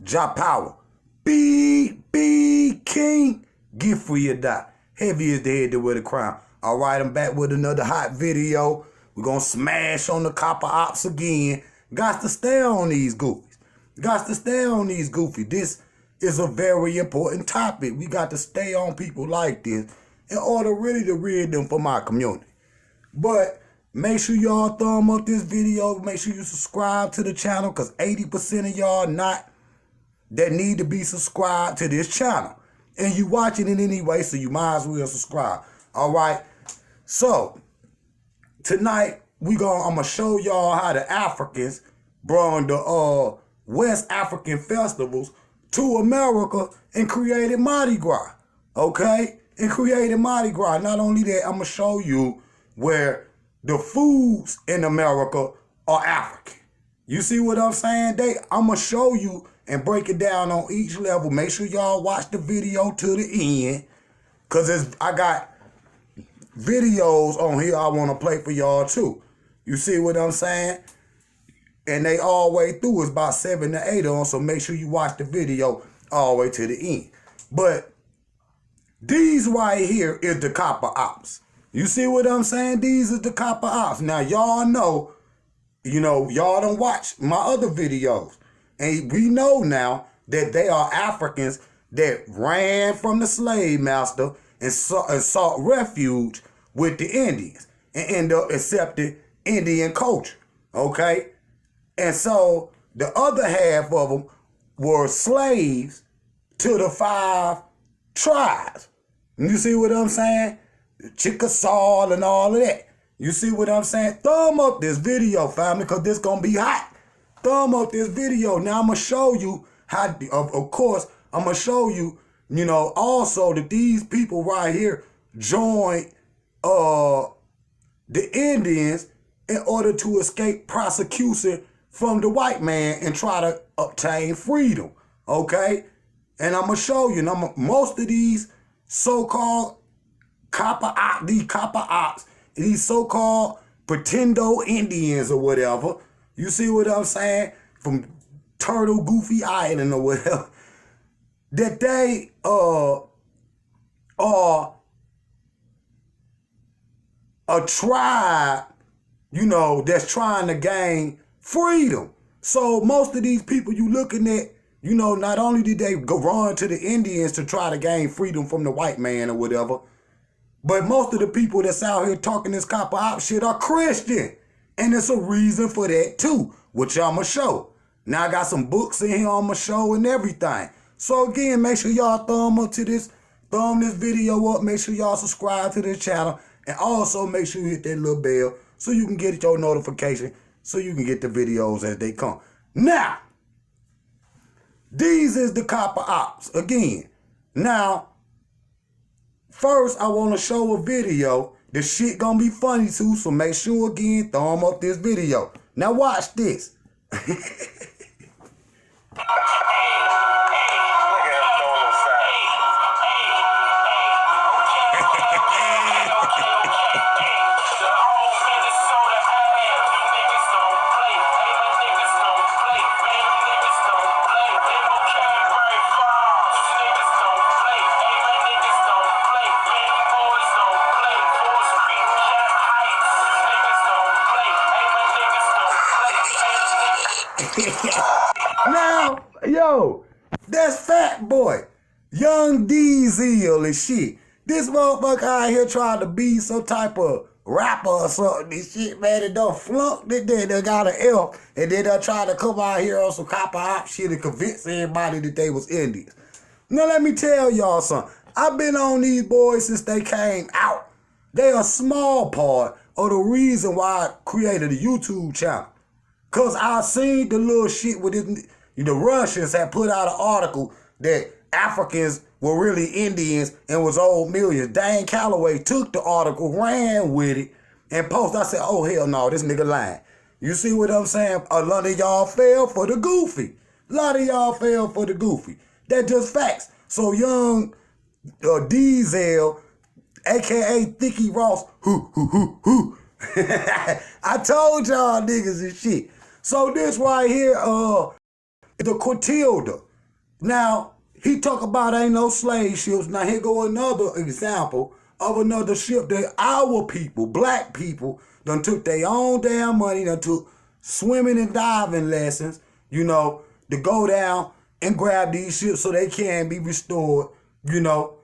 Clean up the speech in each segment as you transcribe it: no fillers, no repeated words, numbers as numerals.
Jahpower. Be king. Get free or die. Heavy is the head that wear the crown. Alright, I'm back with another hot video. We're gonna smash on the copper ops again. Got to stay on these goofies. Got to stay on these goofies. This is a very important topic. We got to stay on people like this in order really to rid them from our community. But make sure y'all thumb up this video. Make sure you subscribe to the channel, because 80% of y'all not that need to be subscribed to this channel. And you watching it anyway, so you might as well subscribe. All right. So tonight I'm gonna show y'all how the Africans brought the West African festivals to America and created Mardi Gras. Okay? And created Mardi Gras. Not only that, I'm gonna show you where the foods in America are African. You see what I'm saying? I'm gonna show you and break it down on each level. Make sure y'all watch the video to the end, because I got videos on here I want to play for y'all too. You see what I'm saying? And they all the way through. It's about 7 to 8 on, so make sure you watch the video all the way to the end. But these right here is the copper ops. You see what I'm saying? These are the copper ops. Now y'all know, y'all don't watch my other videos. And we know now that they are Africans that ran from the slave master and sought refuge with the Indians and end up accepting Indian culture. Okay? And so the other half of them were slaves to the 5 tribes. You see what I'm saying? Chickasaw and all of that. You see what I'm saying? Thumb up this video, family, because this going to be hot. Thumb up this video. Now I'm going to show you how, of course, I'm going to show you, also that these people right here joined the Indians in order to escape prosecution from the white man and try to obtain freedom. Okay? And I'm going to show you. Now, most of these so-called copper ops, these so-called pretendo Indians or whatever, you see what I'm saying? From Turtle Goofy Island or whatever, that they are a tribe, that's trying to gain freedom. So most of these people you looking at, not only did they go run to the Indians to try to gain freedom from the white man or whatever, but most of the people that's out here talking this copper op shit are Christian. And there's a reason for that too, which I'm going to show. Now I got some books in here I'm going to show and everything. So again, make sure y'all thumb this video up. Make sure y'all subscribe to this channel. And also make sure you hit that little bell so you can get your notification, so you can get the videos as they come. Now, these is the copper ops again. Now, first I want to show a video. The shit gonna be funny too, so make sure again, thumb up this video. Now watch this. Now, yo, that's Fat Boy, Young Diesel and shit. This motherfucker out here trying to be some type of rapper or something. This shit, man, it done flunked it. Then they got an F, and then they trying to come out here on some copper op shit and convince everybody that they was Indians. Now let me tell y'all something. I've been on these boys since they came out. They a small part of the reason why I created a YouTube channel. Because I seen the little shit with it. The Russians had put out an article that Africans were really Indians and was old millions. Dane Calloway took the article, ran with it, and posted. I said, oh, hell no, this nigga lying. You see what I'm saying? A lot of y'all fell for the goofy. A lot of y'all fell for the goofy. That's just facts. So Young Diesel, a.k.a. Thicky Ross, I told y'all niggas and shit. So this right here The Clotilda. Now, he talk about ain't no slave ships. Now, here go another example of another ship that our people, black people, done took their own damn money, done took swimming and diving lessons, you know, to go down and grab these ships so they can be restored, you know,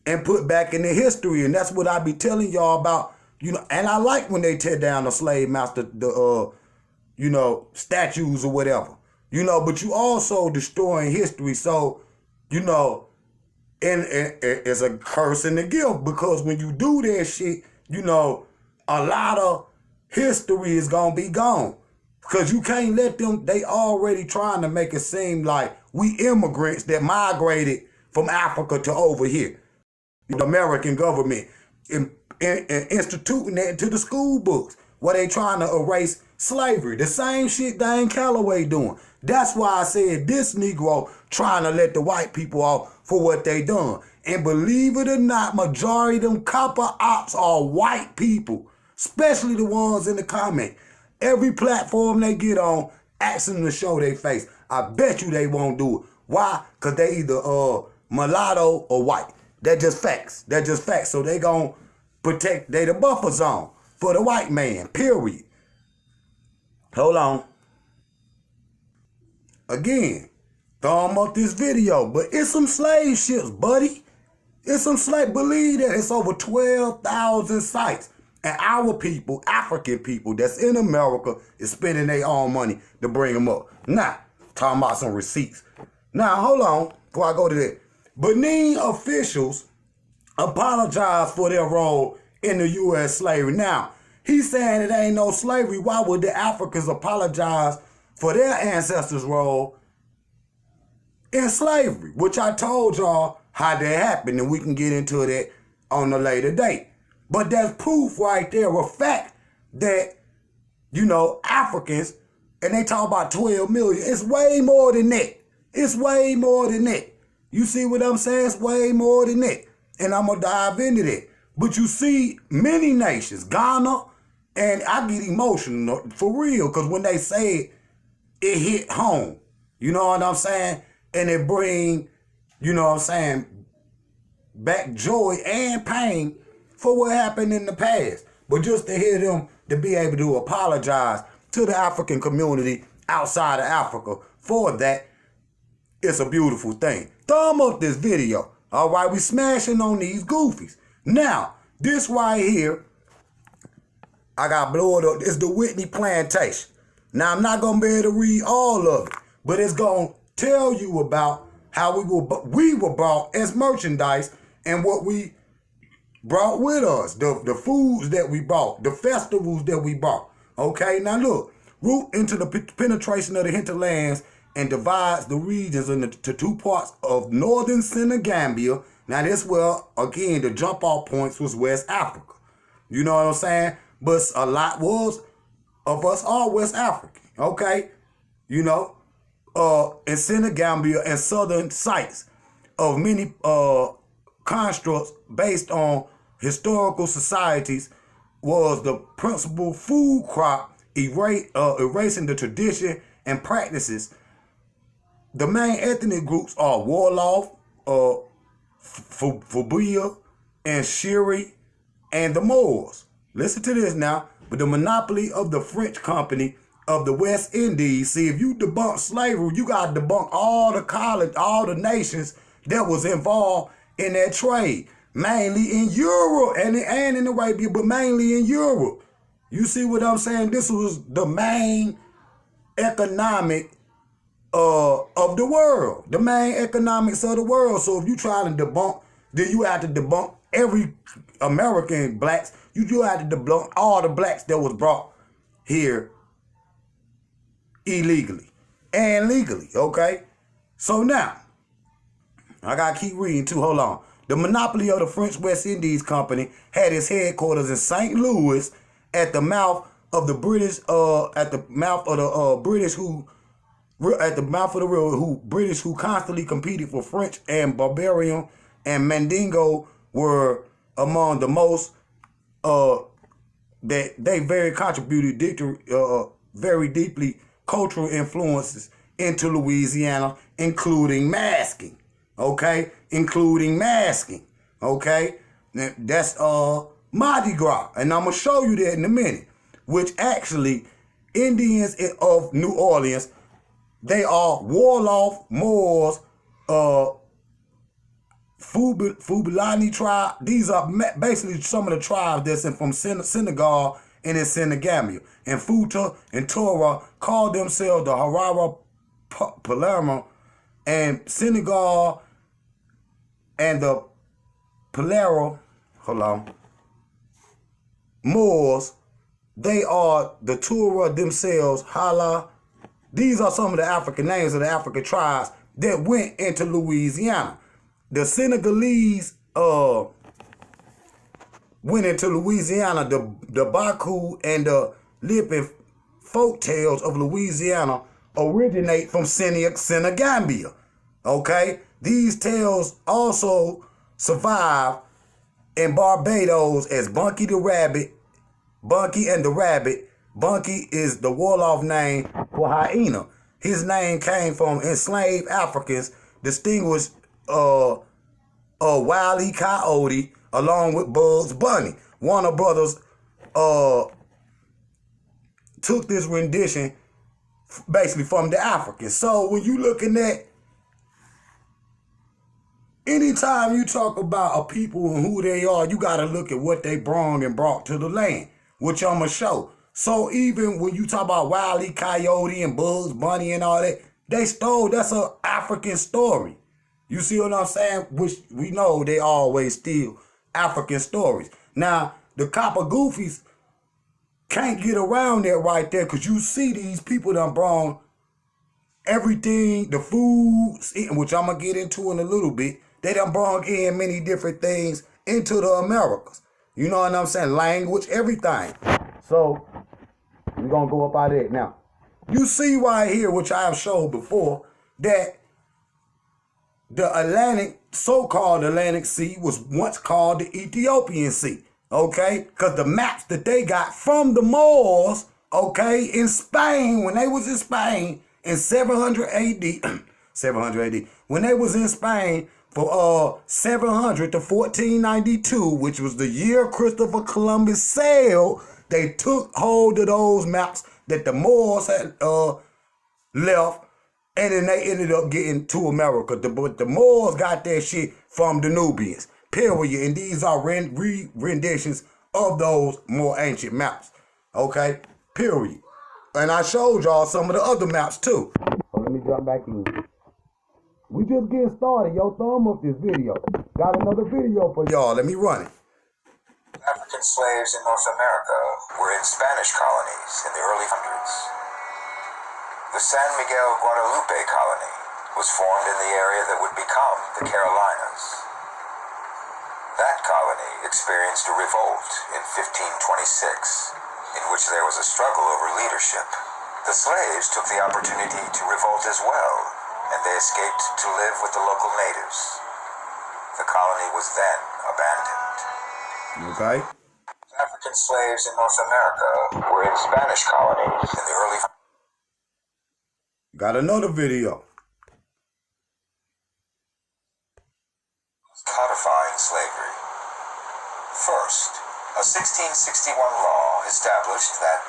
and put back in the history. And that's what I be telling y'all about, you know. And I like when they tear down the slave master, you know, statues or whatever. You know, but you also destroying history. So, you know, and it's a curse and a gift, because when you do that shit, you know, a lot of history is going to be gone. Because you can't let them, they already trying to make it seem like we immigrants that migrated from Africa to over here. The American government instituting that into the school books, where they trying to erase slavery. The same shit Dane Calloway doing. That's why I said this Negro trying to let the white people off for what they done. And believe it or not, majority of them copper ops are white people, especially the ones in the comment. Every platform they get on, asking them to show their face. I bet you they won't do it. Why? Because they either mulatto or white. That's just facts. That's just facts. So they gonna protect, they the buffer zone for the white man, period. Hold on. Again, thumb up this video, but it's some slave ships, buddy. It's some slave, believe that. It's over 12,000 sites. And our people, African people that's in America, is spending their own money to bring them up. Now, talking about some receipts. Now, hold on, before I go to that. Benin officials apologize for their role in the U.S. slavery. Now, he's saying it ain't no slavery. Why would the Africans apologize for their ancestors' role in slavery? Which I told y'all how that happened, and we can get into that on a later date. But that's proof right there, a fact that, you know, Africans, and they talk about 12 million. It's way more than that. It's way more than that. You see what I'm saying? It's way more than that. And I'm going to dive into that. But you see many nations, Ghana, and I get emotional for real, because when they say it, it hit home. You know what I'm saying? And it bring, you know what I'm saying, back joy and pain for what happened in the past. But just to hear them to be able to apologize to the African community outside of Africa for that, it's a beautiful thing. Thumb up this video. All right, we smashing on these goofies. Now, this right here, I got blow it up. It's the Whitney Plantation. Now, I'm not going to be able to read all of it, but it's going to tell you about how we were brought as merchandise and what we brought with us, the foods that we brought, the festivals that we brought. Okay, now look, root into the penetration of the hinterlands and divides the regions into two parts of northern Senegambia. Now this, well, again, the jump off points was West Africa. You know what I'm saying? But a lot of us are West African, okay? You know, in Senegambia and southern sites of many constructs based on historical societies was the principal food crop, erasing the tradition and practices. The main ethnic groups are Wolof, Fubia, and Shiri, and the Moors. Listen to this now. But the monopoly of the French company of the West Indies. See, if you debunk slavery, you got to debunk all the nations that was involved in that trade. Mainly in Europe and in Arabia, but mainly in Europe. You see what I'm saying? This was the main economic of the world. The main economics of the world. So if you try to debunk, then you have to debunk every American blacks. You do have to debunk all the blacks that was brought here illegally and legally, okay? So now, I got to keep reading too. Hold on. The monopoly of the French West Indies Company had its headquarters in St. Louis at the mouth of the British, British who constantly competed for French and Barbarian and Mandingo were among the most that they very contributed very deeply cultural influences into Louisiana, including masking. Okay? Including masking. Okay? That's Mardi Gras. And I'm going to show you that in a minute. Which actually, Indians of New Orleans, they are Wolof, Moors, Fubulani tribe. These are basically some of the tribes that's from Senegal and in Senegambia. And Futa and Tora call themselves the Harara Palermo, and Senegal and the Palero, Moors, they are the Tura themselves, Hala. These are some of the African names of the African tribes that went into Louisiana. The Senegalese went into Louisiana. The Baku and the Lippin folk tales of Louisiana originate from Senegambia. Okay? These tales also survive in Barbados as Bunky the Rabbit, Bunky and the Rabbit. Bunky is the Wolof name for hyena. His name came from enslaved Africans, distinguished Wile E. Coyote, along with Bugs Bunny. Warner Brothers took this rendition basically from the Africans. So when you looking at, anytime you talk about a people and who they are, you got to look at what they brought to the land, which I'm going to show. So even when you talk about Wile E. Coyote and Bugs Bunny and all that, they stole, that's an African story. You see what I'm saying? Which we know they always steal African stories. Now, the Copper Goofies can't get around that right there, because you see these people done brought everything, the foods, which I'm going to get into in a little bit. They done brought in many different things into the Americas. You know what I'm saying? Language, everything. So, we're going to go up out of it. Now, you see right here, which I have showed before, that the Atlantic, so-called Atlantic Sea, was once called the Ethiopian Sea. Okay? Because the maps that they got from the Moors, okay, in Spain, when they was in Spain in 700 AD, 700 AD, when they was in Spain for 700 to 1492, which was the year Christopher Columbus sailed, they took hold of those maps that the Moors had left, and then they ended up getting to America. But the Moors got their shit from the Nubians, period. And these are renditions of those more ancient maps, okay, period. And I showed y'all some of the other maps too. So let me jump back in. We just getting started. Yo, thumb up this video. Got another video for y'all. Let me run it. African slaves in North America were in Spanish colonies in the early hundreds. The San Miguel Guadalupe colony was formed in the area that would become the Carolinas. That colony experienced a revolt in 1526, in which there was a struggle over leadership. The slaves took the opportunity to revolt as well, and they escaped to live with the local natives. The colony was then abandoned. Okay. African slaves in North America were in Spanish colonies in the early... Got another video. Codifying slavery. First, a 1661 law established that,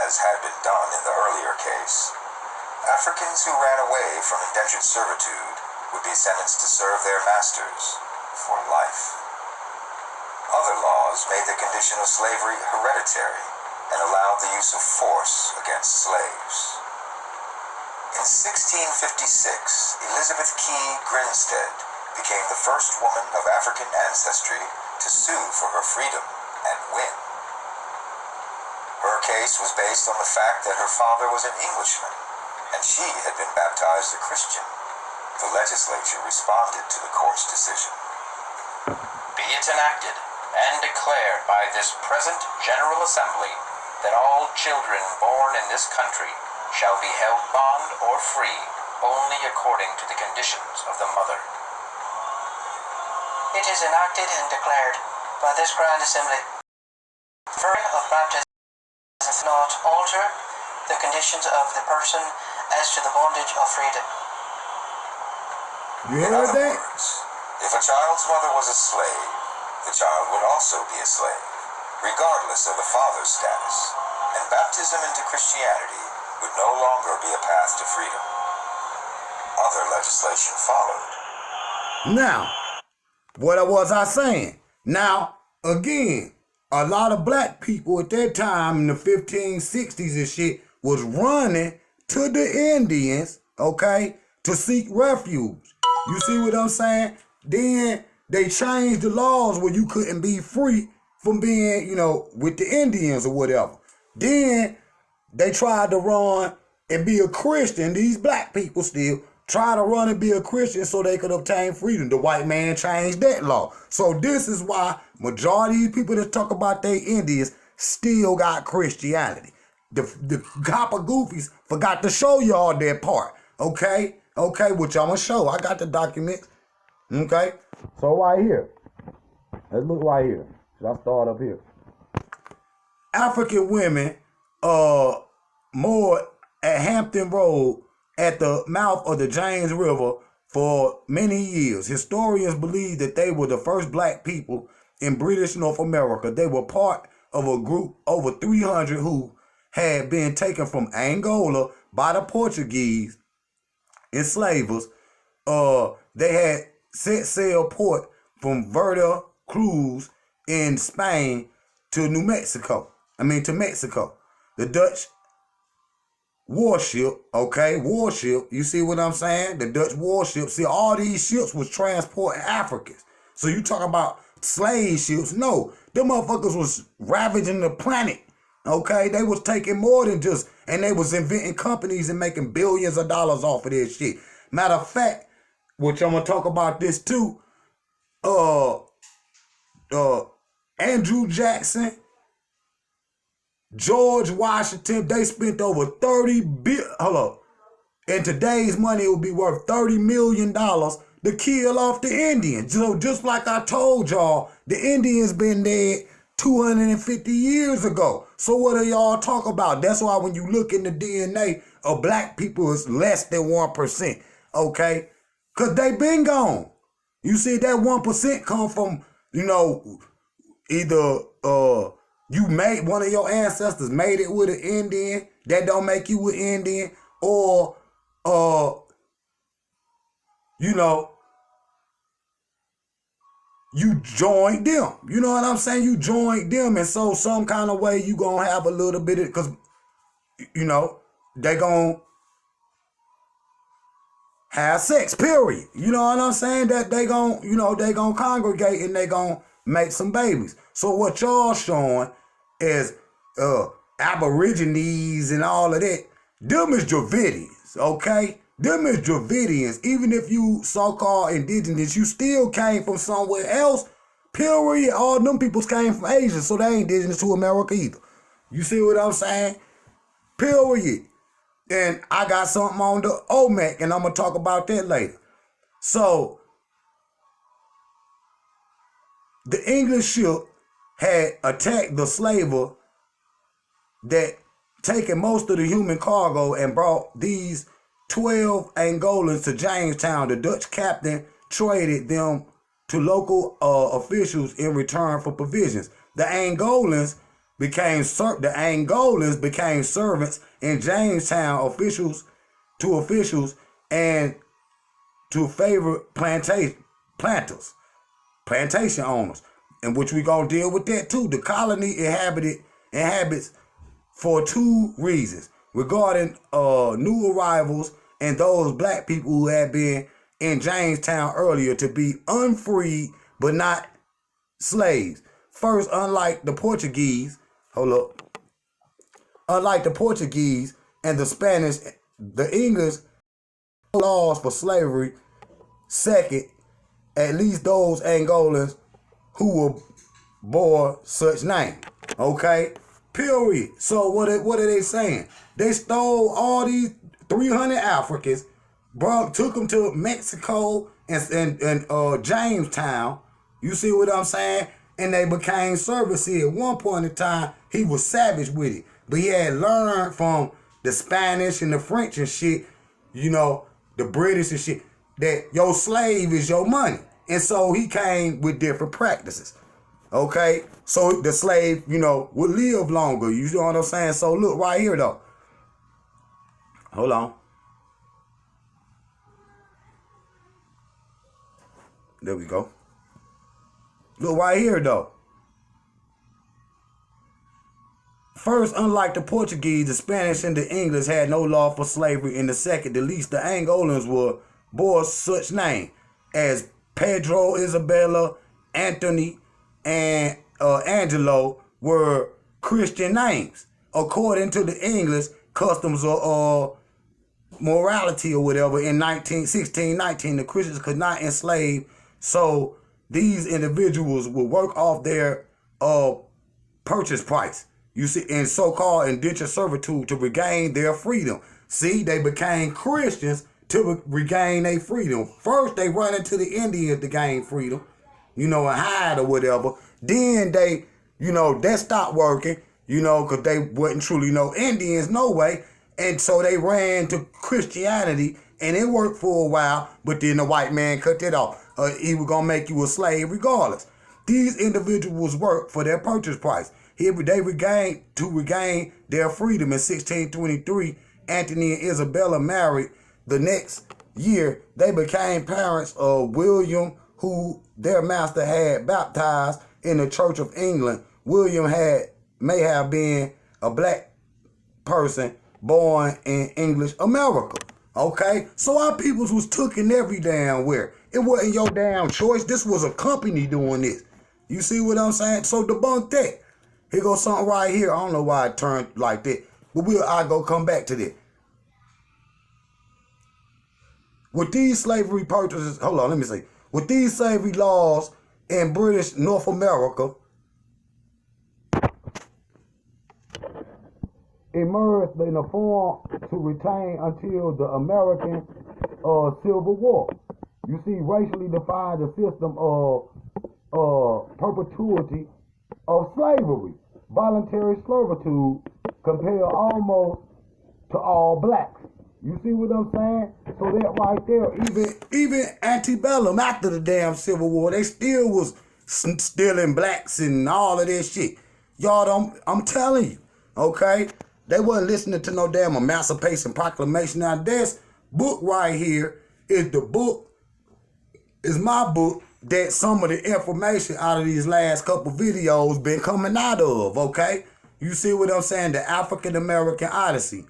as had been done in the earlier case, Africans who ran away from indentured servitude would be sentenced to serve their masters for life. Other laws made the condition of slavery hereditary and allowed the use of force against slaves. In 1656, Elizabeth Key Grinstead became the first woman of African ancestry to sue for her freedom and win. Her case was based on the fact that her father was an Englishman and she had been baptized a Christian. The legislature responded to the court's decision. Be it enacted and declared by this present General Assembly that all children born in this country shall be held bond or free only according to the conditions of the mother. It is enacted and declared by this Grand Assembly. The of baptism does not alter the conditions of the person as to the bondage or freedom. You In heard other that? words, if a child's mother was a slave, the child would also be a slave, regardless of the father's status, and baptism into Christianity would no longer be a path to freedom. Other legislation followed. Now, what was I saying? Now, again, a lot of black people at that time in the 1560s and shit was running to the Indians, okay, to seek refuge. You see what I'm saying? Then they changed the laws where you couldn't be free from being, you know, with the Indians or whatever. Then they tried to run and be a Christian. These black people still try to run and be a Christian so they could obtain freedom. The white man changed that law. So this is why majority of these people that talk about they Indians still got Christianity. The copper goofies forgot to show y'all that part. Okay? Okay, which I'm going to show. I got the documents. Okay? So right here. Let's look right here. Should I start up here? African women moored at Hampton Road at the mouth of the James River for many years. Historians believe that they were the first black people in British North America. They were part of a group over 300 who had been taken from Angola by the Portuguese enslavers. They had set sail port from Verda Cruz in Spain to Mexico. The Dutch warship, you see what I'm saying? The Dutch warship, see, all these ships was transporting Africans. So you talk about slave ships? No, them motherfuckers was ravaging the planet. Okay, they was taking more than just, and they was inventing companies and making billions of dollars off of this shit. Matter of fact, which I'm gonna talk about this too. Andrew Jackson, George Washington, they spent over in today's money, it would be worth $30 million to kill off the Indians. So just like I told y'all, the Indians been dead 250 years ago. So what do y'all talk about? That's why when you look in the DNA of black people, it's less than 1%. Okay? Because they been gone. You see, that 1% come from, you know, either you made one of your ancestors made it with an Indian, that don't make you an Indian, or you know, you joined them. You know what I'm saying? You joined them, and so some kind of way you gonna have a little bit of, because you know they gonna have sex, period. You know what I'm saying? That they gonna, you know, they gonna congregate and they gonna make some babies. So what y'all showing is aborigines and all of that. Them is Dravidians, okay? Them is Dravidians. Even if you so-called indigenous, you still came from somewhere else, period. All them peoples came from Asia, so they ain't indigenous to America either. You see what I'm saying? Period. And I got something on the OMAC, and I'm going to talk about that later. So, the English ship had attacked the slaver that taken most of the human cargo and brought these 12 Angolans to Jamestown. The Dutch captain traded them to local officials in return for provisions. The Angolans became servants in Jamestown, officials and to favor plantation owners, in which we gonna deal with that too. The colony inhabits for two reasons regarding new arrivals and those black people who had been in Jamestown earlier to be unfreed but not slaves. First, unlike the Portuguese and the Spanish, the English laws for slavery. Second, at least those Angolans who were bore such name. Okay? Period. So what are they saying? They stole all these 300 Africans, took them to Mexico and Jamestown. You see what I'm saying? And they became servants here. At one point in time, he was savage with it. But he had learned from the Spanish and the French and shit, you know, the British and shit, that your slave is your money. And so he came with different practices. Okay? So the slave, you know, would live longer. You know what I'm saying? So look right here though. Hold on. There we go. Look right here though. First, unlike the Portuguese, the Spanish and the English had no law for slavery. In the second, the least, the Angolans bore such names as Pedro, Isabella, Anthony, and Angelo were Christian names. According to the English customs or morality or whatever, in 1619, the Christians could not enslave, so these individuals would work off their purchase price. You see, in so-called indentured servitude to regain their freedom. See, they became Christians to regain their freedom. First, they run into the Indians to gain freedom, you know, and hide or whatever. Then they, you know, that stopped working, you know, because they wasn't truly no Indians, no way. And so they ran to Christianity, and it worked for a while, but then the white man cut that off. He was going to make you a slave regardless. These individuals worked for their purchase price. They regained their freedom in 1623. Anthony and Isabella married. The next year, they became parents of William, who their master had baptized in the Church of England. William may have been a black person born in English America. Okay? So our peoples was taken every damn where. It wasn't your damn choice. This was a company doing this. You see what I'm saying? So debunk that. Here goes something right here. I don't know why it turned like that. But I'll go come back to that. With these slavery purchases, hold on, let me see. With these slavery laws in British North America, emerged in a form to retain until the American Civil War. You see, racially defined a system of perpetuity of slavery. Voluntary servitude compared almost to all blacks. You see what I'm saying? So that right there, even antebellum, after the damn Civil War, they still was stealing blacks and all of that shit. Y'all, I'm telling you, okay? They wasn't listening to no damn Emancipation Proclamation. Now this book right here is my book that some of the information out of these last couple videos been coming out of, okay? You see what I'm saying? The African American Odyssey.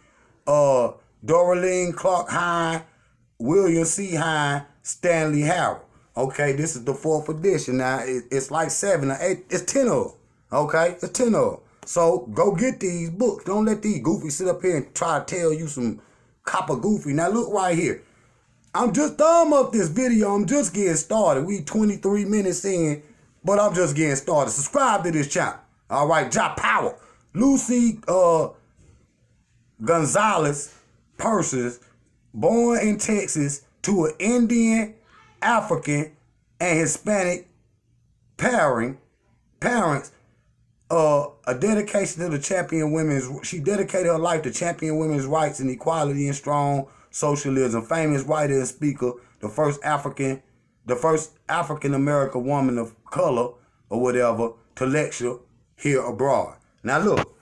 Doreen Clark Hine, William C. Hine, Stanley Harrell. Okay, this is the 4th edition. Now, it's like 7 or 8. It's 10 of them. Okay, it's 10 of them. So, go get these books. Don't let these goofies sit up here and try to tell you some copper goofy. Now, look right here. I'm just thumb up this video. I'm just getting started. We 23 minutes in, but I'm just getting started. Subscribe to this channel. All right, jahpower. Lucy Gonzalez Persons, born in Texas to an Indian, African, and Hispanic parents, a dedication to the champion women's. She dedicated her life to champion women's rights and equality and strong socialism. Famous writer and speaker, the first African American woman of color or whatever to lecture here abroad. Now look,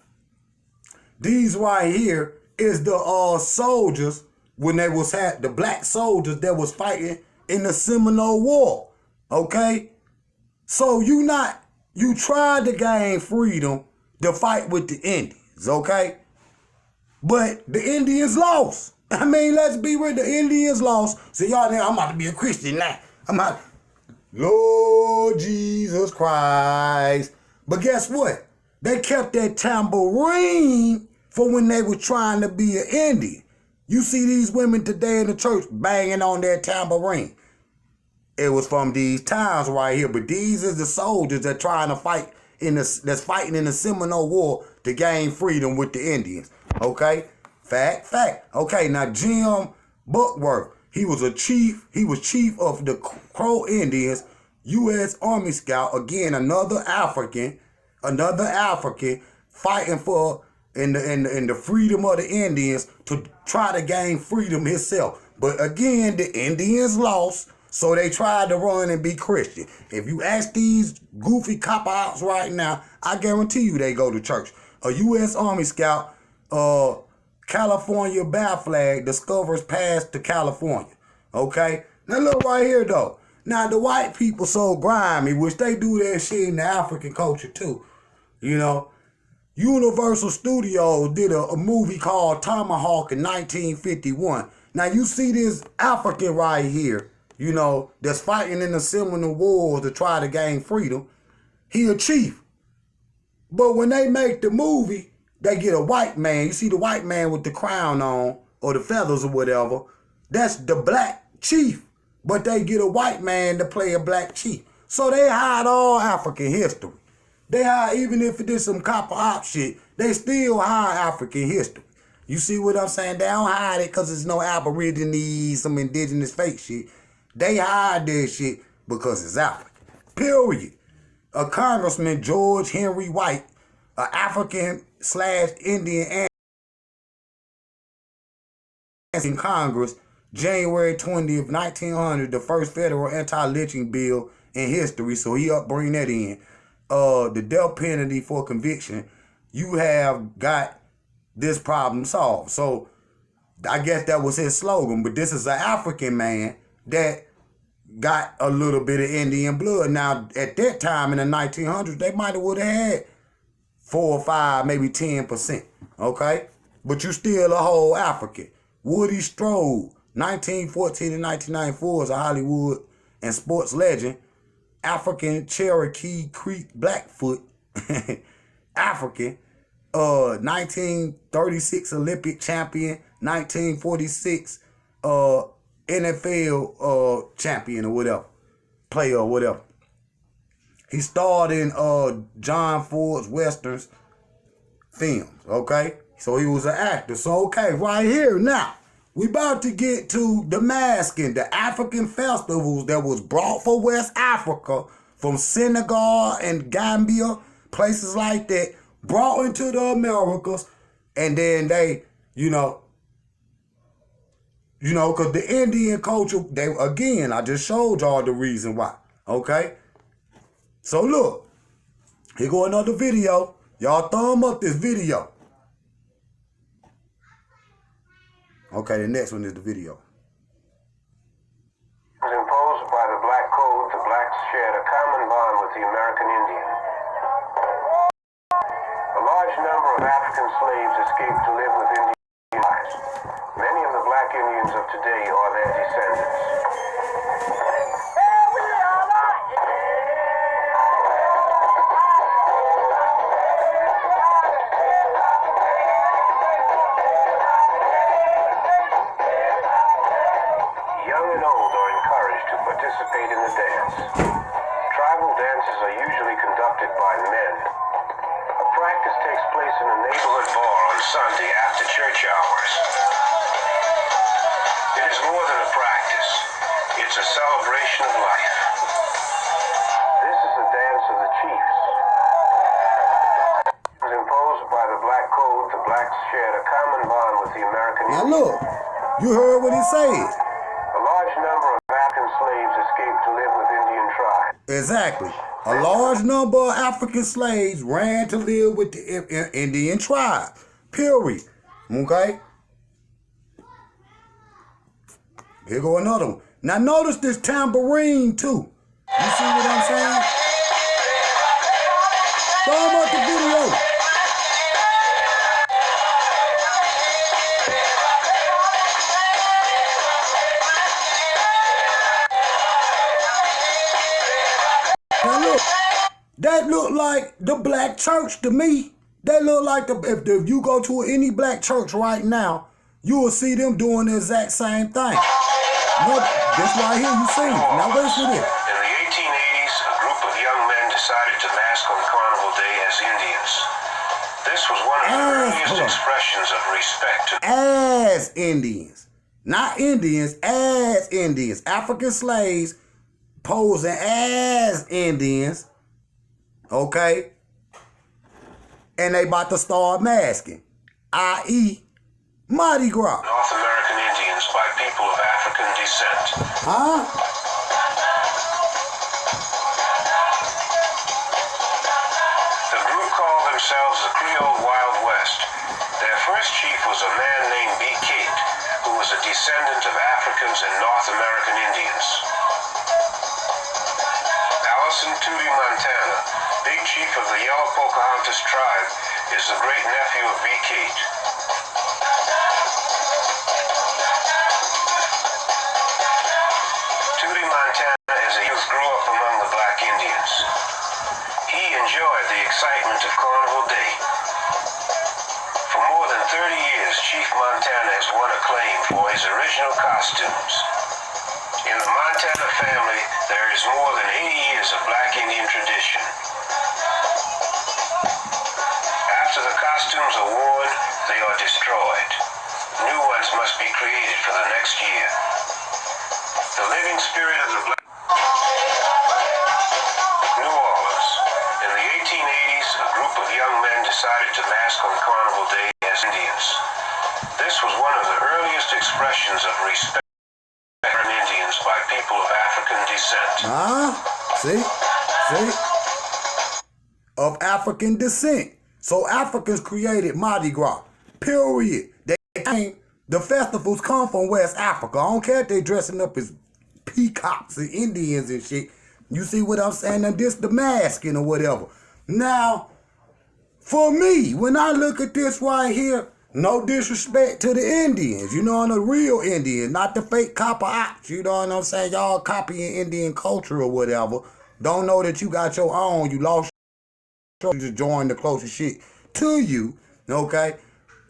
these right here is the soldiers when they was the black soldiers that was fighting in the Seminole War. Okay, so you tried to gain freedom to fight with the Indians. Okay, but the Indians lost. I mean, let's be real. The Indians lost. So y'all think I'm about to be a Christian now. Lord Jesus Christ. But guess what? They kept that tambourine for when they were trying to be an Indian. You see these women today in the church banging on their tambourine. It was from these towns right here. But these is the soldiers that trying to fight that's fighting in the Seminole War to gain freedom with the Indians. Okay? Fact. Okay, now Jim Buckworth, he was chief of the Crow Indians, U.S. Army Scout. Again, another African fighting for and the freedom of the Indians to try to gain freedom himself. But again, the Indians lost, so they tried to run and be Christian. If you ask these goofy cop-outs right now, I guarantee you they go to church. A U.S. Army scout, California bat flag discovers path to California. Okay? Now look right here though. Now the white people so grimy, which they do that shit in the African culture too. You know, Universal Studios did a movie called Tomahawk in 1951. Now you see this African right here, you know, that's fighting in the Seminole Wars to try to gain freedom. He a chief. But when they make the movie, they get a white man. You see the white man with the crown on, or the feathers or whatever. That's the black chief. But they get a white man to play a black chief. So they hide all African history. They hide, even if it is some copper op shit, they still hide African history. You see what I'm saying? They don't hide it because it's no aborigines, some indigenous fake shit. They hide their shit because it's African. Period. A Congressman, George Henry White, an African/Indian in Congress, January 20th, 1900, the first federal anti-lynching bill in history. So he bring that in. The death penalty for conviction. You have got this problem solved. So I guess that was his slogan. But this is an African man that got a little bit of Indian blood. Now, at that time in the 1900s, they might have would have had 4 or 5, maybe 10%. Okay? But you still a whole African. Woody Strode, 1914 and 1994, is a Hollywood and sports legend. African Cherokee Creek Blackfoot. African. 1936 Olympic champion. 1946 NFL champion or whatever. Player or whatever. He starred in John Ford's Westerns films, okay? So he was an actor. So, okay, right here now, we about to get to the masking, the African festivals that was brought for West Africa from Senegal and Gambia, places like that, brought into the Americas, and then they, you know, because the Indian culture, they, again, I just showed y'all the reason why, okay? So look, here go another video. Y'all thumb up this video. Okay, the next one is the video. Imposed by the Black Code, the blacks shared a common bond with the American Indian. A large number of African slaves escaped to live with Indian tribes. Many of the black Indians of today are their descendants. Participate in the dance. Tribal dances are usually conducted by men. A practice takes place in a neighborhood bar on Sunday after church hours. It is more than a practice. It's a celebration of life. This is the dance of the chiefs. It was imposed by the Black Code. The blacks shared a common bond with the American Indian. Now look, you heard what he said. A large number of African slaves escaped to live with Indian tribes. Exactly. A large number of African slaves ran to live with the Indian tribe. Period. Okay? Here go another one. Now notice this tambourine too. You see what I'm saying? Thumb up the video. Now look, that look like the black church to me. That look like if you go to any black church right now, you will see them doing the exact same thing. Look, this right here, you see. Now listen to this. In the 1880s, a group of young men decided to mask on Carnival Day as Indians. This was one of the earliest expressions of respect to as Indians. Not Indians, as Indians. African slaves posing as Indians. Okay? and they about to start masking, i.e. Mardi Gras. North American Indians by people of African descent. Huh? The group called themselves the Creole Wild West. Their first chief was a man named B. Kate, who was a descendant of Africans and North American Indians. Allison Tootie Montana, big chief of the Yellow Pocahontas tribe, is the great nephew of B. Kate. Tootie Montana as a youth grew up among the black Indians. He enjoyed the excitement of Carnival Day. For more than 30 years, Chief Montana has won acclaim for his original costumes. In the Montana family, there is more than 80 years of black Indian tradition. After the costumes are worn, they are destroyed. New ones must be created for the next year. The living spirit of the black New Orleans. In the 1880s, a group of young men decided to mask on Carnival Day as Indians. This was one of the earliest expressions of respect for Indians by people of African descent. See? Of African descent. So Africans created Mardi Gras. Period. The festivals come from West Africa. I don't care if they dressing up as peacocks and Indians and shit. You see what I'm saying? And this the masking or whatever. Now, for me, when I look at this right here, no disrespect to the Indians, you know, and the real Indians, not the fake copper ops, you know what I'm saying? Y'all copying Indian culture or whatever. Don't know that you got your own, you lost your, you just joined the closest shit to you, okay?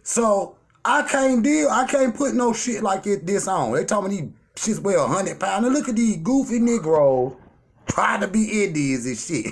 So, I can't put no shit like this on. They told me these shits weigh 100 pounds. Now look at these goofy Negroes trying to be Indians and shit.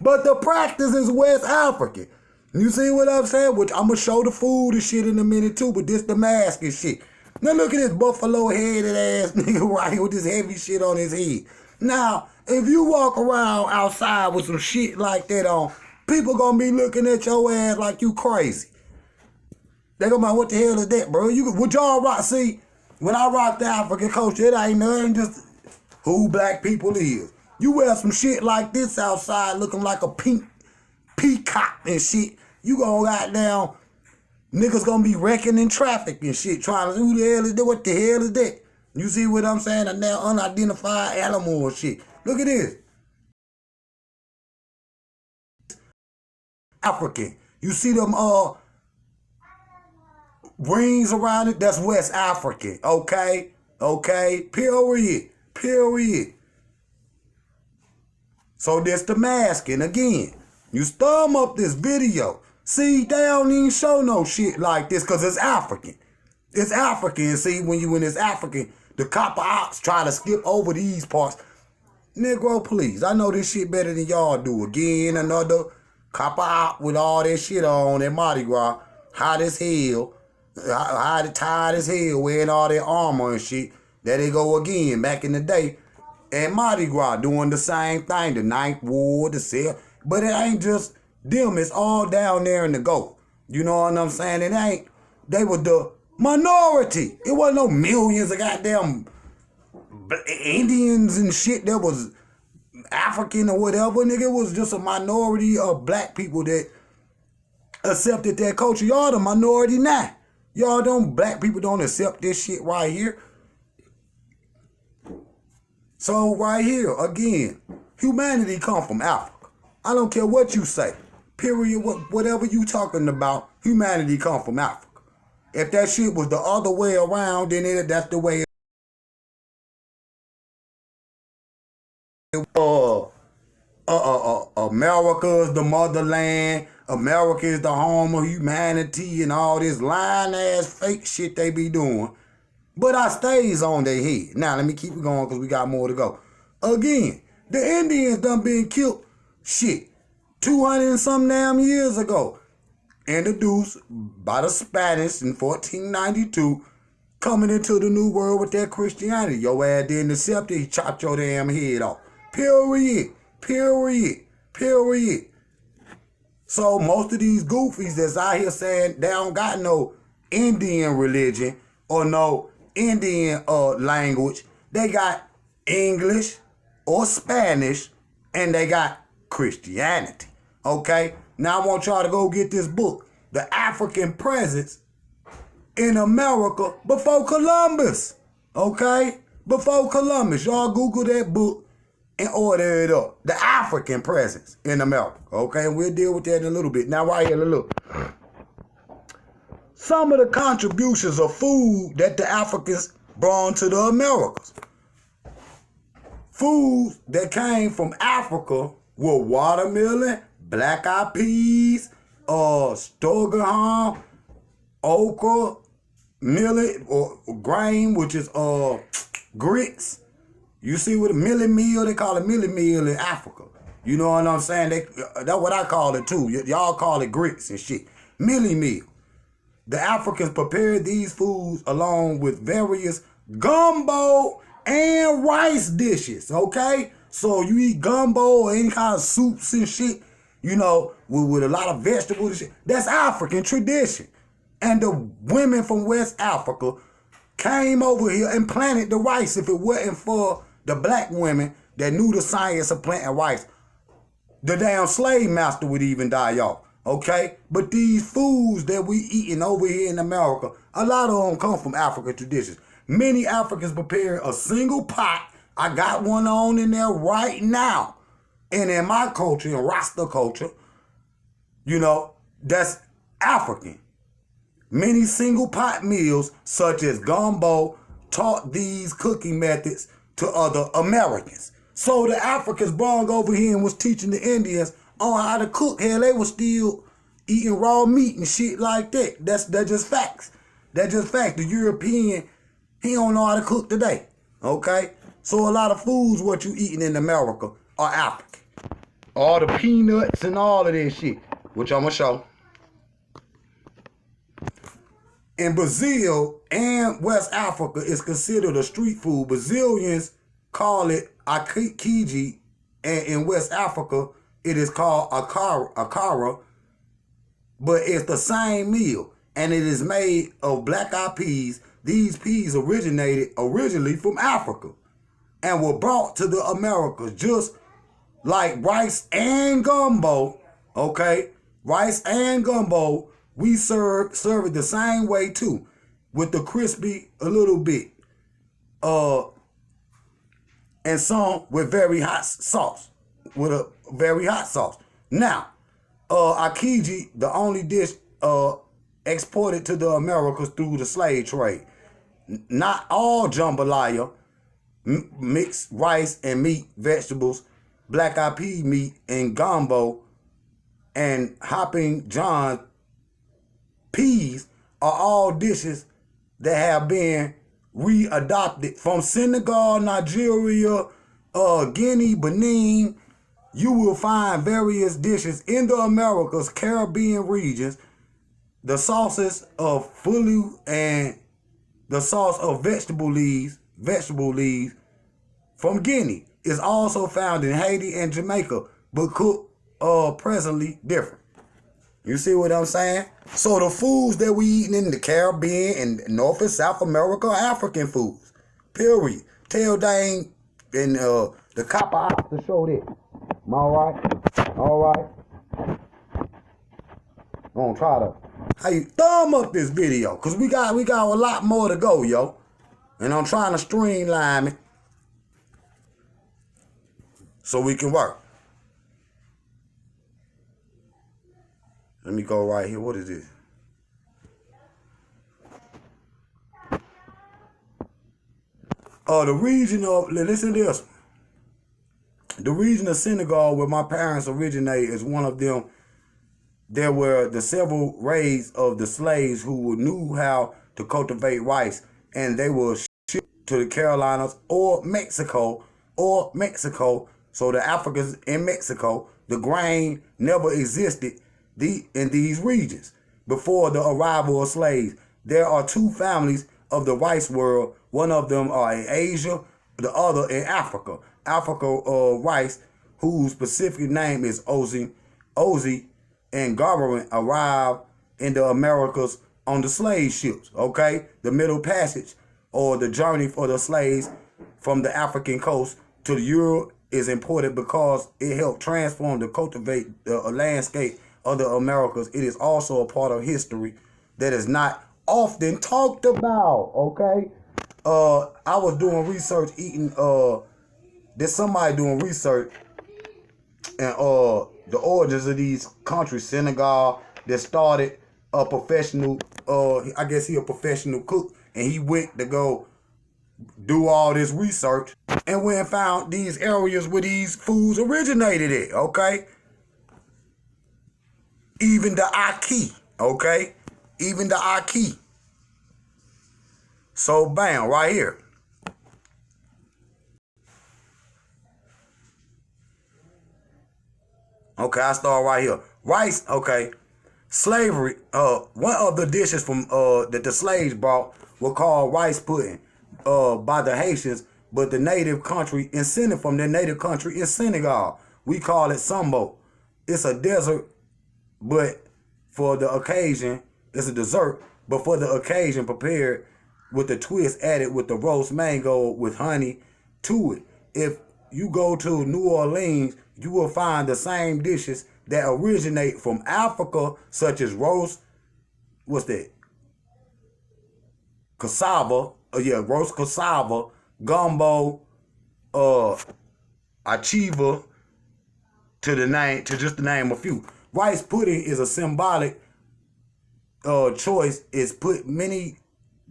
But the practice is West African. You see what I'm saying? Which I'm going to show the food and shit in a minute too, but this the mask and shit. Now look at this buffalo headed ass nigga right here with this heavy shit on his head. Now, if you walk around outside with some shit like that on, people gonna be looking at your ass like you crazy. They gonna be like, what the hell is that, bro? Would y'all rock? See, when I rock the African culture, it ain't nothing just who black people is. You wear some shit like this outside looking like a pink peacock and shit, you gonna goddamn, niggas gonna be wrecking in traffic and shit, trying to, who the hell is that? What the hell is that? You see what I'm saying? A now unidentified animal and shit. Look at this. African. You see them rings around it? That's West African. Okay? Okay? Period. So that's the masking again. You storm up this video. See, they don't even show no shit like this because it's African. It's African. See, when it's African, the copper ops try to skip over these parts. Negro, please. I know this shit better than y'all do. Again, another copper op with all that shit on at Mardi Gras. Hot as hell. Tired as hell, wearing all that armor and shit. There they go again, back in the day. And Mardi Gras doing the same thing. The Ninth Ward, the cell. But it ain't just them. It's all down there in the go. You know what I'm saying? It ain't. They were the minority. It wasn't no millions of goddamn Indians and shit that was African or whatever. Nigga, it was just a minority of black people that accepted that culture. Y'all the minority now. Black people don't accept this shit right here. So right here, again, humanity come from Africa. I don't care what you say. Period. Whatever you talking about, humanity come from Africa. If that shit was the other way around, then that's the way America is the motherland. America is the home of humanity and all this lying ass fake shit they be doing. But I stays on their head. Now, let me keep it going because we got more to go. Again, the Indians done been killed, 200 and some damn years ago. Introduced by the Spanish in 1492, coming into the New World with that Christianity. Your ass didn't accept it, he chopped your damn head off. Period. Period. So most of these goofies that's out here saying they don't got no Indian religion or no Indian language, they got English or Spanish, and they got Christianity. Okay? Now I want y'all to go get this book, The African Presence in America Before Columbus. Okay? Before Columbus. Y'all Google that book and order it up. The African Presence in America. Okay? And we'll deal with that in a little bit. Now right here, look. Some of the contributions of food that the Africans brought to the Americas. Foods that came from Africa were watermelon, black-eyed peas, sorghum, okra, millet or grain, which is grits. You see what a millet meal, they call it millet meal in Africa. You know what I'm saying? That's what I call it too. Y'all call it grits and shit. Millet meal. The Africans prepared these foods along with various gumbo and rice dishes, okay? So you eat gumbo or any kind of soups and shit, you know, with a lot of vegetables and shit. That's African tradition. And the women from West Africa came over here and planted the rice. If it wasn't for the black women that knew the science of planting rice, the damn slave master would even die off. Okay? But these foods that we eating over here in America, a lot of them come from African traditions. Many Africans prepare a single pot. I got one on in there right now. And in my culture, in Rasta culture, you know, that's African. Many single pot meals, such as gumbo, taught these cooking methods to other Americans. So the Africans brought over here and was teaching the Indians on how to cook. Hell, they was still eating raw meat and shit like that. That's just facts. That's just facts. The European, he don't know how to cook today. Okay? So a lot of foods what you eating in America are African. All the peanuts and all of this shit, which I'm gonna show. In Brazil and West Africa, it's considered a street food. Brazilians call it akiji, and in West Africa, it is called akara, but it's the same meal, and it is made of black-eyed peas. These peas originated originally from Africa and were brought to the Americas, just like rice and gumbo, okay? Rice and gumbo, we serve it the same way too, with the crispy a little bit, and some with very hot sauce, with a very hot sauce. Now, akiji, the only dish exported to the Americas through the slave trade. Not all jambalaya, mixed rice and meat, vegetables, black-eyed pea meat, and gumbo, and hopping john peas are all dishes that have been readopted from Senegal, Nigeria, Guinea, Benin. You will find various dishes in the Americas, Caribbean regions. The sauces of fulu and the sauce of vegetable leaves from Guinea is also found in Haiti and Jamaica, but cooked presently different. You see what I'm saying? So the foods that we eating in the Caribbean and North and South America are African foods. Period. Tell Dane and the copper ops to show that. All right? All right? I'm gonna try to how you thumb up this video, cause we got a lot more to go, yo. And I'm trying to streamline it so we can work. Let me go right here. What is this? The region of, listen to this. The region of Senegal where my parents originated is one of them. There were the several raids of the slaves who knew how to cultivate rice, and they were shipped to the Carolinas or Mexico. So the Africans in Mexico, the grain never existed in these regions before the arrival of slaves. There are two families of the rice world. One of them are in Asia, the other in Africa. Africa rice whose specific name is Ozzy and Garverin, arrived in the Americas on the slave ships, okay? The Middle Passage, or the journey for the slaves from the African coast to the Europe, is important because it helped transform and cultivate the landscape of the Americas. It is also a part of history that is not often talked about, okay? I was doing research there's somebody doing research and the origins of these countries. Senegal, that started a professional, I guess he a professional cook, and he went to go do all this research and went and found these areas where these foods originated at, okay? Even the Aki, okay? Even the Aki. So bam, right here. Okay, I start right here. Rice, okay. Slavery, one of the dishes from that the slaves brought were called rice pudding by the Haitians, but the native country in from their native country in Senegal. We call it sambo. It's a dessert, but for the occasion, it's a dessert, but for the occasion prepared with a twist added with the roast mango with honey to it. If you go to New Orleans, you will find the same dishes that originate from Africa, such as roast, what's that? Cassava, roast cassava, gumbo, achieva, to just to name a few. Rice pudding is a symbolic choice. Many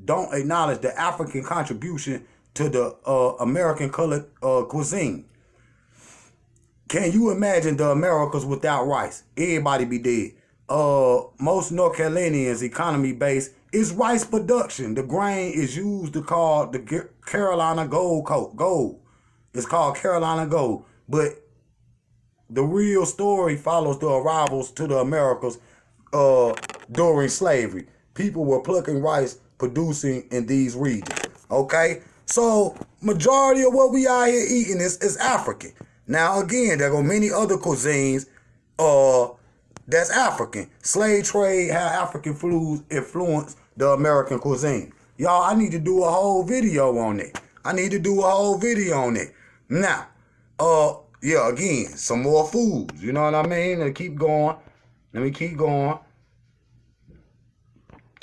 don't acknowledge the African contribution to the American colored cuisine. Can you imagine the Americas without rice? Everybody be dead. Most North Carolinians' economy base is rice production. The grain is used to call the Carolina gold. It's called Carolina gold. But the real story follows the arrivals to the Americas during slavery. People were plucking rice, producing in these regions. Okay? So, majority of what we out here eating is African. Now, again, there go many other cuisines that's African. Slave trade, how African foods influence the American cuisine. Y'all, I need to do a whole video on it. Now, again, some more foods. You know what I mean? Let me keep going.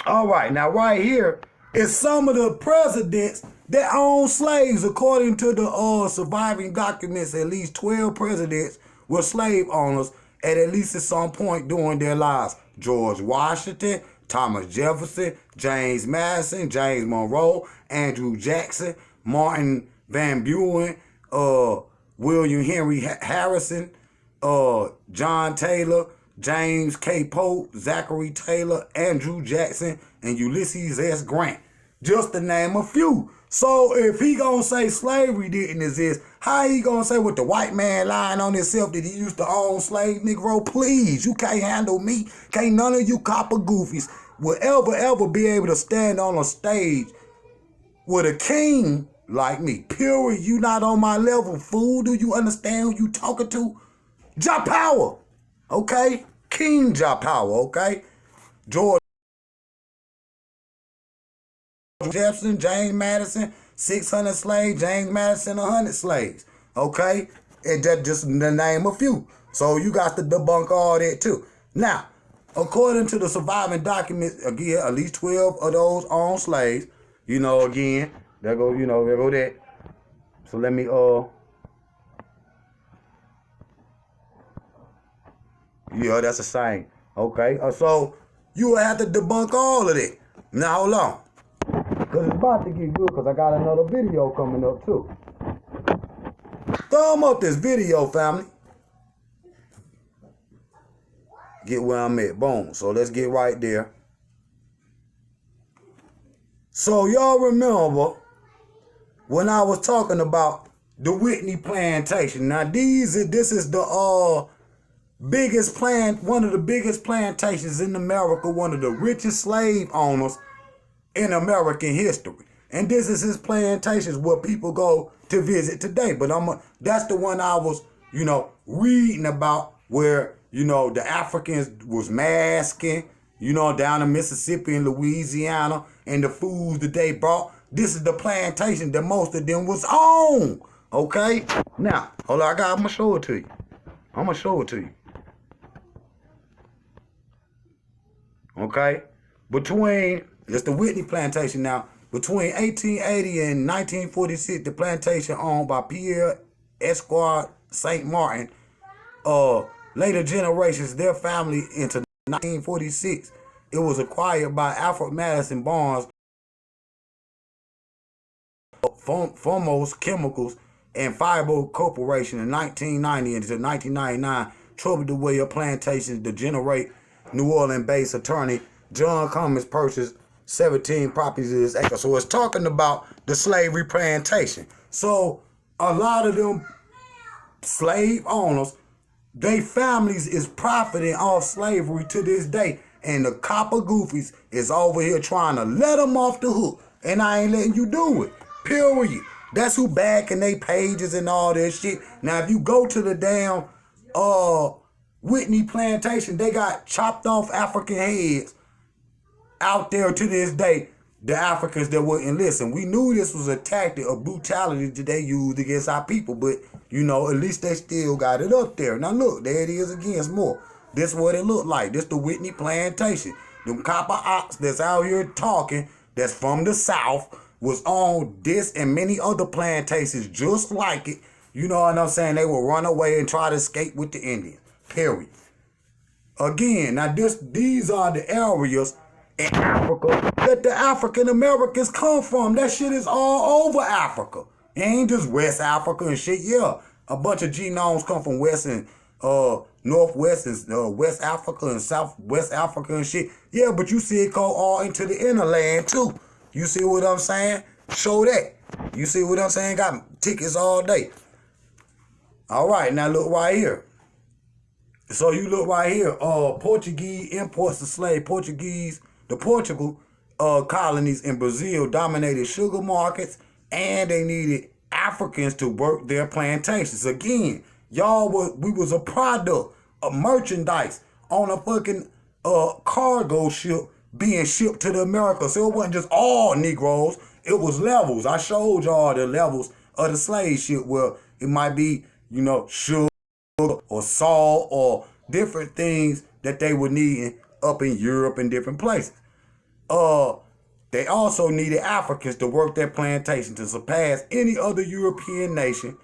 All right, now right here is some of the presidents that owned slaves. According to the surviving documents, at least 12 presidents were slave owners at least some point during their lives. George Washington, Thomas Jefferson, James Madison, James Monroe, Andrew Jackson, Martin Van Buren, William Henry Harrison, John Taylor, James K. Pope, Zachary Taylor, Andrew Jackson, and Ulysses S. Grant. Just to name a few. So if he gonna say slavery didn't exist, how he gonna say with the white man lying on himself that he used to own slave Negro? Please, you can't handle me. Can't none of you copper goofies will ever be able to stand on a stage with a king like me. Period. You not on my level, fool. Do you understand who you talking to? Jahpower. Okay? King Jahpower, okay? George Jefferson, James Madison, 600 slaves, James Madison, 100 slaves. Okay? And that's just to name a few. So you got to debunk all that too. Now, according to the surviving documents, again, at least 12 of those owned slaves, again, there go that. So let me, that's the same. Okay? So you will have to debunk all of that. Now, hold on. Because it's about to get good because I got another video coming up too. Thumb up this video, family. Get where I'm at. Boom. So let's get right there. So y'all remember when I was talking about the Whitney plantation. Now this is the one of the biggest plantations in America, one of the richest slave owners in American history. And this is his plantations where people go to visit today. But that's the one I was, you know, reading about where, you know, the Africans was masking, you know, down in Mississippi and Louisiana, and the foods that they brought. This is the plantation that most of them was on. Okay? Now, hold on, I'm gonna show it to you. I'm gonna show it to you. Okay? It's the Whitney plantation now. Between 1880 and 1946, the plantation owned by Pierre Esquire St. Martin, later generations, their family into 1946, it was acquired by Alfred Madison Barnes, Foremost Chemicals and Fiber Corporation in 1990 until 1999, troubled the way of plantations to generate New Orleans-based attorney John Cummins purchased 17 properties of this acre. So it's talking about the slavery plantation. So a lot of them slave owners, they families is profiting off slavery to this day. And the copper goofies is over here trying to let them off the hook. And I ain't letting you do it. Period. That's who backing they pages and all that shit. Now, if you go to the damn Whitney plantation, they got chopped off African heads out there to this day. The Africans that wouldn't listen. We knew this was a tactic of brutality that they used against our people, but, you know, at least they still got it up there. Now, look, there it is again, some more. This is what it looked like. This the Whitney plantation. Them copper ops that's out here talking, that's from the South, was on this and many other plantations just like it. You know what I'm saying? They will run away and try to escape with the Indians. Period. Again, now these are the areas in Africa that the African Americans come from. That shit is all over Africa. It ain't just West Africa and shit. Yeah, a bunch of genomes come from West and Northwest and West Africa and Southwest Africa and shit. Yeah, but you see it go all into the inner land too. You see what I'm saying? Show that. You see what I'm saying? Got tickets all day. All right, now look right here. So you look right here. Portuguese imports of slave. The Portugal colonies in Brazil dominated sugar markets, and they needed Africans to work their plantations. Again, we was a product of merchandise on a fucking cargo ship being shipped to the Americas. So it wasn't just all Negroes. It was levels. I showed y'all the levels of the slave ship where it might be, you know, sugar or salt or different things that they were needing up in Europe and different places. They also needed Africans to work their plantation to surpass any other European nation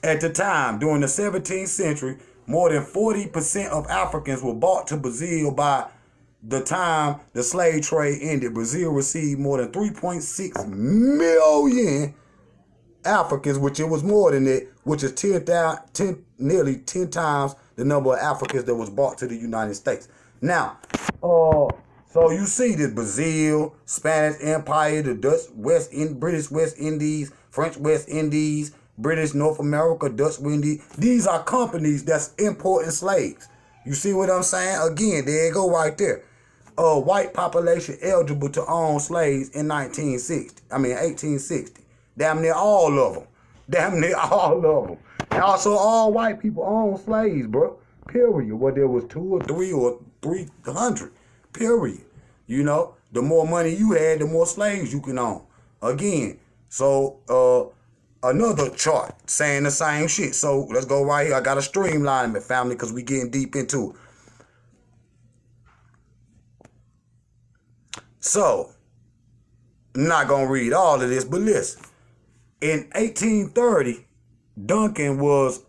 at the time. During the 17th century, more than 40% of Africans were brought to Brazil. By the time the slave trade ended, Brazil received more than 3.6 million Africans, which it was more than it, which is nearly 10 times the number of Africans that was brought to the United States. Now, so you see the Brazil, Spanish Empire, the British West Indies, French West Indies, British North America, Dutch Indies. These are companies that's importing slaves. You see what I'm saying? Again, there you go right there. White population eligible to own slaves in 1860. Damn near all of them. Damn near all of them. And also all white people own slaves, bro. Period. Whether it was 2 or 3 or 300. Period. You know, the more money you had, the more slaves you can own. Again, so another chart saying the same shit. So let's go right here. I got to streamline it, family, because we getting deep into it. So, I'm not going to read all of this, but listen. In 1830, Duncan was